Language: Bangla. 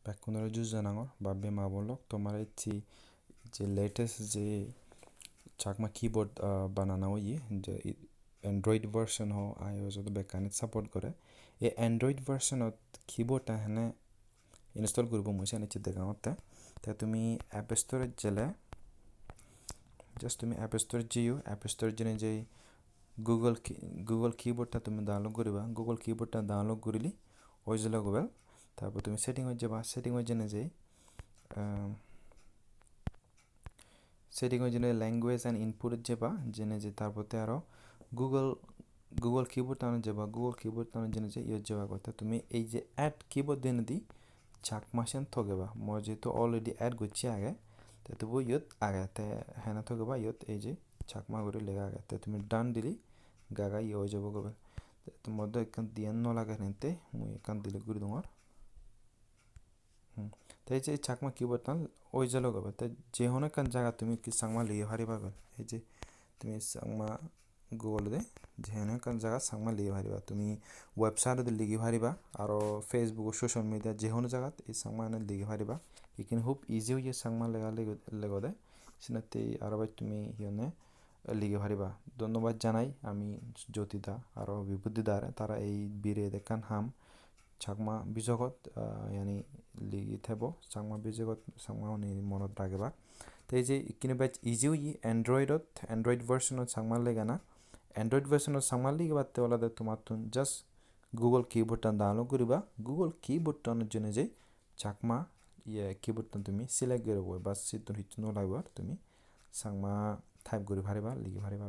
बेखौनो जुज जानांगौ बाबे माबोलक तुम्हारे जे लेटेस्ट जे Chakma keyboard बनाना ये जो एंड्रॉइड वर्जन हो iOS तो बेकाने सपोर्ट करे ये एंड्रॉइड वर्जन और कीबोर्ड है ना इंस्टॉल करूँ मुझे नहीं चित्ते गाँव ते तुम्हें ऐप स्टोर चले जस्ट तुम्हें ऐप स्टोर जियो ऐप स्टोर जने जे गुगल कीबोर्ड ता तुम्हें डाउनलोड करिबा गुगल कीबोर्ड ता डाउनलोड करिली ओइजला गोबेल तारपर तुम्हें सेटिंग हो जाबा सेटिंग हो जने जे सेटिंग हो जने लैंग्वेज एंड इनपुट जाबा जने जे तारपर ते आरो गुगल कीबोर्ड ताने जाबा गुगल कीबोर्ड ताने जने जे यो जाबा गता तुम्हें এই যে ऐड कीबोर्ड देने दी Chakma सेन थोगेबा मजे तो ऑलरेडी ऐड गुच्छे आ गए तो वो युद्ध आ गया ते है ना थोगेबा युद्ध এই যে Chakma করে লেগা গেছে তো তুমি ডান দিলি গাগা ইয়ে হয়ে যাবো গবে তো মধ্যে এখান দিয়ে ন লাগা নিতে মুই এখান দিলে করে দোঙর তো এই যে Chakma কিবোর্ড তাল ওই জলো গবে তো যে হনে কান জায়গা তুমি কি Chakma লিয়ে হারিবা গল এই যে তুমি Chakma গুগল দে যে হনে কান জায়গা Chakma লিয়ে হারিবা তুমি ওয়েবসাইট দে লিয়ে হারিবা আর ফেসবুক সোশ্যাল মিডিয়া যে হনে জায়গা এই Chakma নে লিয়ে হারিবা ইকিন খুব ইজি হয়ে Chakma লেগা লেগো দে সিনাতে আর ভাই তুমি হিয়নে লিগে হারিবা ধন্যবাদ জানাই আমি জ্যোতিদা আর বিবুদ্ধিদার তারা এই বীরে দেখান হাম Chakma বিজগত यानी লিগে থেবো Chakma বিজগত Chakma উনি মনত রাখবা তো এই যে কিনে বাই ইজি হই অ্যান্ড্রয়েড ভার্সনত Chakma লেগা না অ্যান্ড্রয়েড ভার্সনত Chakma লিগে বাতে ওলাদে তোমার তুন জাস্ট গুগল কিবোর্ডটা ডাউনলোড করিবা গুগল কিবোর্ডটার জন্য যে Chakma ইয়ে কিবোর্ডটা তুমি সিলেক্ট করবো বাস সিতুন হিচনো লাগবা তুমি Chakma টাইপ করে ভারিবা লিগে ভারিবা